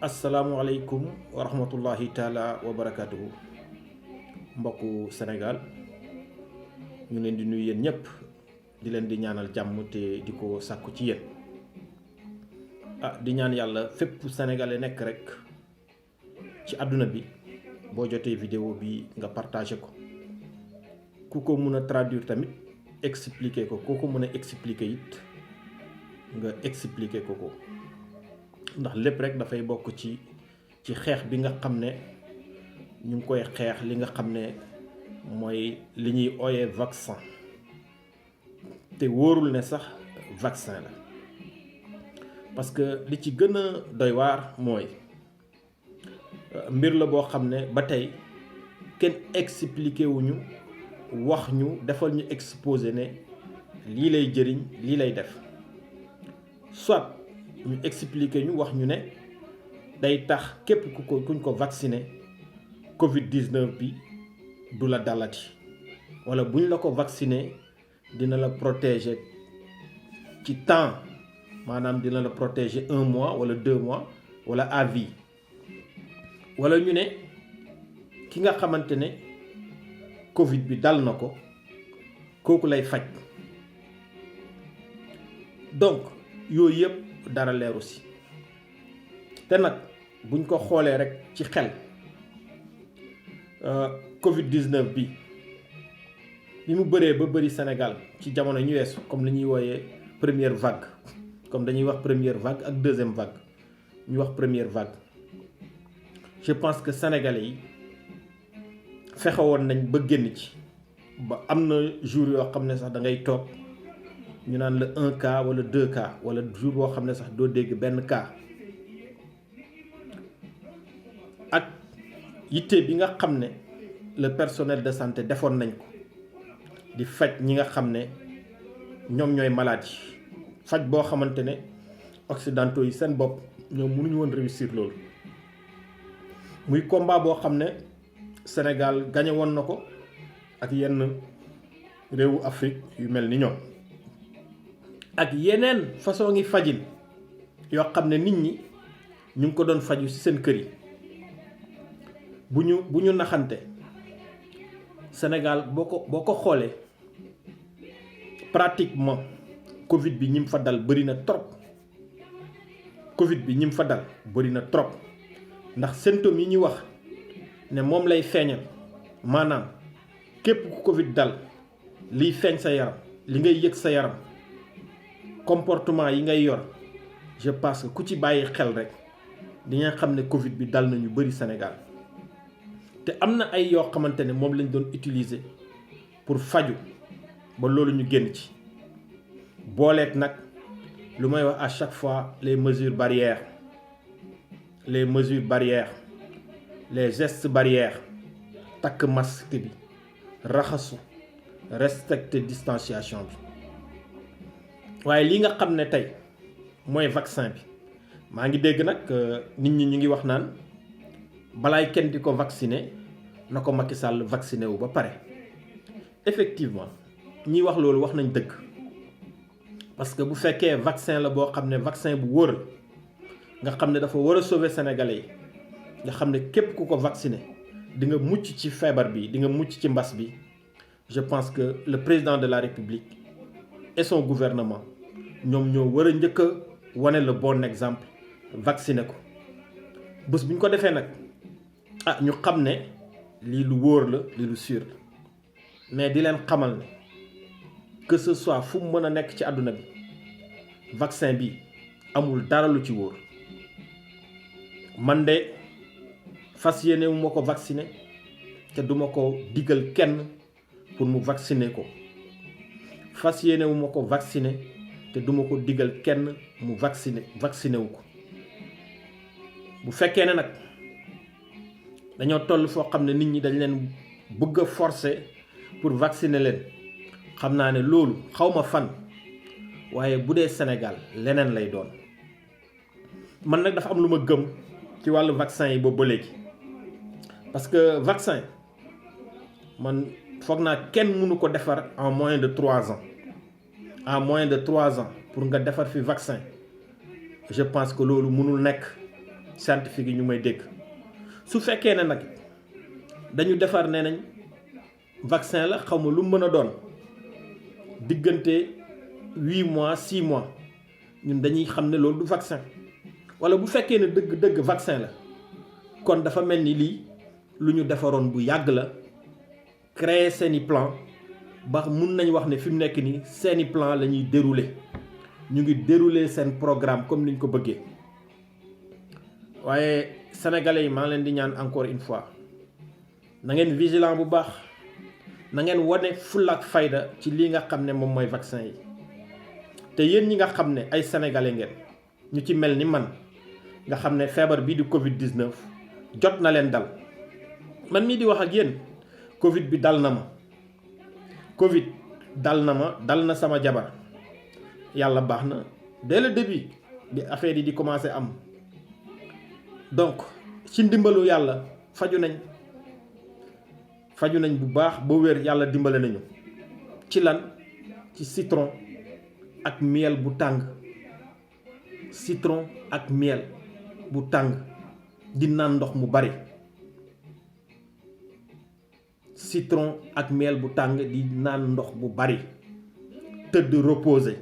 asalaamualeykum wa rahmatullahi taala wa barakatuhu mbokku Sénégal ñu leen di nuyu yéen ñëpp di leen di ñaanal jàmm te di ko sàkku ci yéen di ñaan yàlla fépp sénégalais nekk rek ci àdduna bi boo jotee vidéo bi nga partagé ko ku ko mun a traduire tamit expliquer ko ku ko mën a expliquer it nga expliquer ko ndax lépp rek dafay bokk ci xeex bi nga xam ne ñu ngi koy xeex li nga xam ne mooy li ñuy ooyee vaccin te wóorul ne sax vaccin la parce que li ci gën a doy waar mooy mbir la boo xam ne ba tey kenn expliqué wuñu wax ñu defal ñu exposé ne lii lay jëriñ lii lay def soit ñu expliqué ñu wax ñu ne day tax képp kuñ ko vacciné Covid-19 bi du la dalati wala buñ la ko vacciné dina la protéger ci temps maanaam dina la protéger 1 mois wala 2 mois wala à vie wala ñu ne ki nga xamante ne Covid bi dal na ko kooku lay faj donc yooyu yëpp dara leeru si te nag buñ ko xoolee rek ci xel Covid-19 bi mu bëree ba bëri Sénégal ci jamono ñu weesu comme li ñuy wooyee première vague comme dañuy wax première vague ak deuxième vague ñu wax première vague je pense que sénégalais yi fexewoon nañ ba génn ci ba am na jour yoo xam ne sax da ngay toog ñu naan la 1 cas wala 2 cas wala jour boo xam ne sax doo dégg benn cas ak yitte bi nga xam ne le personnel de santé defoon nañ ko di faj ñi nga xam ne ñoom ñooy malade yi faj boo xamante ne occidentaux yi seen bopp ñoom mënuñu woon réussir loolu muy combat boo xam ne Sénégal gagné woon na ko ak yenn réewu Afrique yu mel ni ñoom ak yeneen façon ngi fajin yoo xam ne nit ñi ñu ngi ko doon faju ci seen kër yi bu ñu naxante Sénégal boo ko xoolee pratiquement Covid bi ñim fa dal bëri na trop Covid bi ñim fa dal bëri na trop ndax symptômes yi ñuy wax ne moom lay feeñal maanaam képp ku Covid dal liy feeñ sa yaram li ngay yëg sa yaram comportement yi ngay yor je pense que ku ci bàyyi xel rek di nga xam ne Covid bi dal nañu bëri Sénégal te am na ay yoo xamante ne moom lañ doon utiliser pour faju ba loolu ñu génn ci booleet nag lu may wax à chaque fois les mesures barrières les gestes barrières takk masque bi raxasu respecter distanciation bi waaye li nga xam ne tey mooy vaccin bi maa ngi dégg nag nit ñi ñu ngi wax naan balaay kenn di ko vacciner na ko Macky Sall vacciné wu ba pare effectivement ñi wax loolu wax nañ dëgg parce que bu fekkee vaccin la boo xam ne vaccin bu wóor nga xam ne dafa war a sauver sénégalais yi nga xam ne képp ku ko vacciné di nga mucc ci feebar bi di nga mucc ci mbas bi je pense que le président de la République et son gouvernement ñoom ñoo war a njëkk a wane le bon exemple vacciné ko bés bu ñu ko defee nag ñu xam ne lii lu wóor la lii lu sûr la mais di leen xamal ne que ce soit fu mu mën a nekk ci àdduna bi vaccin bi amul dara lu ci wóor man de fas yéene wu ma ko vacciner te duma ko digal kenn pour mu vacciner ko fas yéene wu ma ko vacciner te duma ko digal kenn mu vacciner wu ko bu fekkee ne nag dañoo toll foo xam ne nit ñi dañ leen bëgg a forcer pour vacciner leen xam naa ne loolu xawma fan waaye bu dee Sénégal leneen lay doon man nag dafa am lu ma gëm ci wàllu vaccin yi boobu ba léegi parce que vaccin man foog naa kenn mënu ko defar en moins de 3 ans en moins de 3 ans pour nga defar fi vaccin je pense que loolu mënul nekk scientifique yi ñu may dégg su fekkee ne nag dañu defar nee nañ vaccin la xaw ma lu mën a doon diggante 8 mois 6 mois ñun dañuy xam ne loolu du vaccin wala bu fekkee ne dëgg vaccin la kon dafa mel ni lii lu ñu defaroon bu yàgg la créer seeni plan ba mun nañ wax ne fi mu nekk nii seeni plan la ñuy dérouler ñu ngi dérouler seen programme comme niñ ko bëggee waaye sénégalais yi maa ngi leen di ñaan encore une fois na ngeen vigilant bu baax na ngeen wane fulla ak fayda ci lii nga xam ne moom mooy vaccin yi te yéen ñi nga xam ne ay sénégalais ngeen ñu ci mel ni man nga xam ne feebar bii di Covid 19 jot na leen dal man mii di wax ak yéen Covid bi dal na ma Covid dal na ma dal na sama jabar yàlla baax na dès le début bi affaire yi di commencer am donc ci ndimbalu yàlla faju nañ bu baax ba wér yàlla dimbale nañu ci lan ci citron ak miel bu tàng citron ak miel bu tàng di naan ndox mu bari citron ak miel bu tàng di naan ndox bu bari tëdd reposer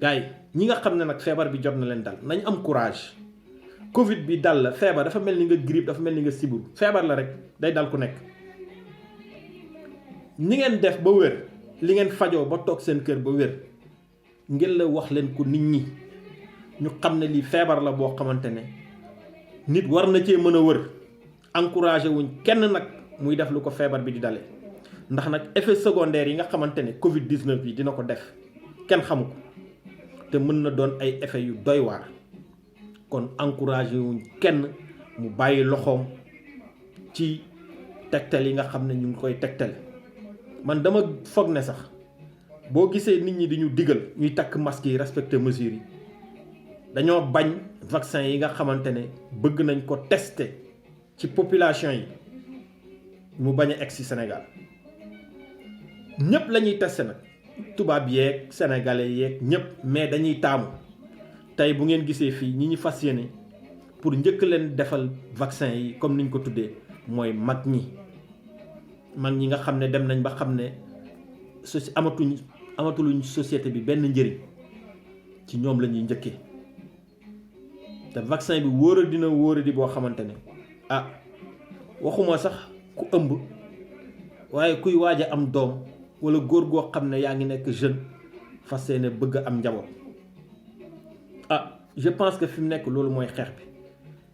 gaay ñi nga xam ne nag feebar bi jot na leen dal nañ am courage Covid bi dal la feebar dafa mel ni nga grippe dafa mel ni nga siburu feebar la rek day dal ku nekk ni ngeen def ba wér li ngeen fajoo ba toog seen kër ba wér ngeen la wax leen ko nit ñi ñu xam ne lii feebar la boo xamante ne nit war na cee mën a wër encouragé wuñ kenn nag muy def lu ko feebar bi di dale ndax nag effet secondaire yi nga xamante ne Covid 19 bi dina ko def kenn xamu ko te mën na doon ay effet yu doy waar kon encouragé wuñ kenn mu bàyyi loxoom ci tegtal yi nga xam ne ñu ngi koy tegtale man dama foog ne sax boo gisee nit ñi di ñu digal ñuy takk masque yi respecter mesures yi dañoo bañ vaccin yi nga xamante ne bëgg nañ ko tester ci population yi mu bañ a egg ci Sénégal ñëpp la ñuy tester nag tubaab yeeg sénégalais yeeg ñëpp mais dañuy taamu tey bu ngeen gisee fii ñi ñu fas yéene pour njëkk leen defal vaccin yi comme niñ ko tuddee mooy mag ñi nga xam ne dem nañ ba xam ne amatuluñ société bi benn njëriñ ci ñoom la ñuy njëkkee te vaccin bi wóoradi boo xamante ne waxuma sax ku ëmb waaye kuy waaj a am doom wala góor goo xam ne yaa ngi nekk jeune fas yéene bëgg a am njaboot je pense que fi mu nekk loolu mooy xeex bi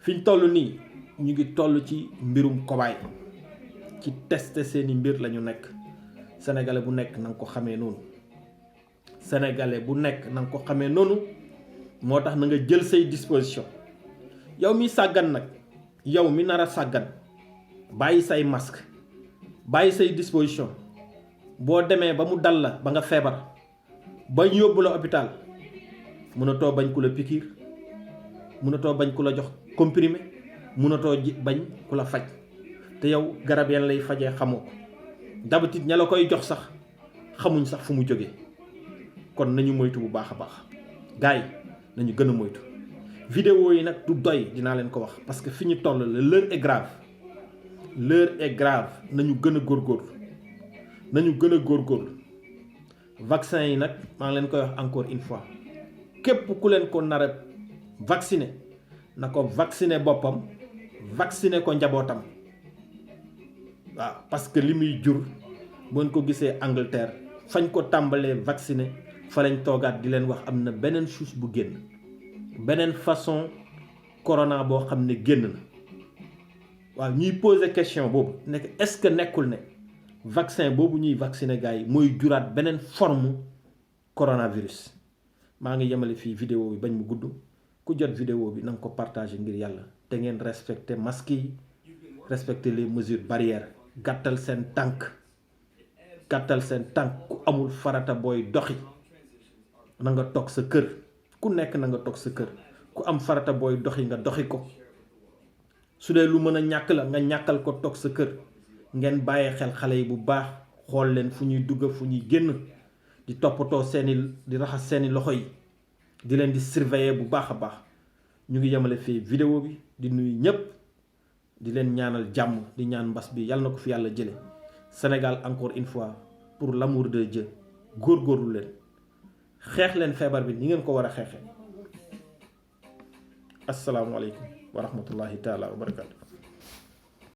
fi ñu toll nii ñu ngi toll ci mbirum cobaye ci tester seeni mbir la ñu nekk sénégalais bu nekk na nga ko xamee noonu moo tax na nga jël say disposition yow mi sàggan nag yow mi nar a sàggan bàyyi say masque bàyyi say disposition boo demee ba mu dal la ba nga feebar ba yóbbu la hôpital mënatoo bañ ku la pikiir mënatoo bañ ku la jox comprimé mënatoo bañ ku la faj te yow garab yan lay fajee xamoo ko d'habitude ña la koy jox sax xamuñ sax fu mu jógee kon nañu moytu bu baax a baax gars yi nañu gën a moytu vidéo yi nag du doy dinaa leen ko wax parce que fi ñu toll la l'heure est grave nañu gën a góorgóorlu vaccin yi nag maa ngi leen koy wax encore une fois képp ku leen ko nar a vacciner na ko vacciner boppam vacciner ko njabootam waaw parce que li muy jur boo ko gisee Angleterre fañ ko tàmbalee vacciner fa lañ toogaat di leen wax am na beneen souche bu génn beneen façon corona boo xam ne génn na waaw ñuy poser question boobu nekk est-ce que nekkul ne vaccin boobu ñuy vacciner gars yi mooy juraat beneen forme coronavirus. maa ngi yemale fii vidéo bi bañ mu gudd ku jot vidéo bi na nga ko partager ngir yàlla te ngeen respecter masque yi respecter les mesures barrières gàttal seen tànk ku amul farata booy doxi na nga toog sa kër ku nekk na nga toog sa kër ku am farata booy doxi nga doxi ko su dee lu mën a ñàkk la nga ñàkkal ko toog sa kër ngeen bàyyee xel xale yi bu baax xool leen fu ñuy dugg fu ñuy génn di toppatoo di raxas seeni loxo yi di leen di surveiller bu baax a baax ñu ngi yemale fii vidéo bi di nuyu ñëpp di leen ñaanal jàmm di ñaan mbas bi yàlla na ko fi yàlla jële Sénégal encore une fois pour l'amour de Dieu góorgóorlu leen xeex leen feebar bi ni ngeen ko war a xeexee asalaamualeykum wa rahmatullahi taala wa barakatu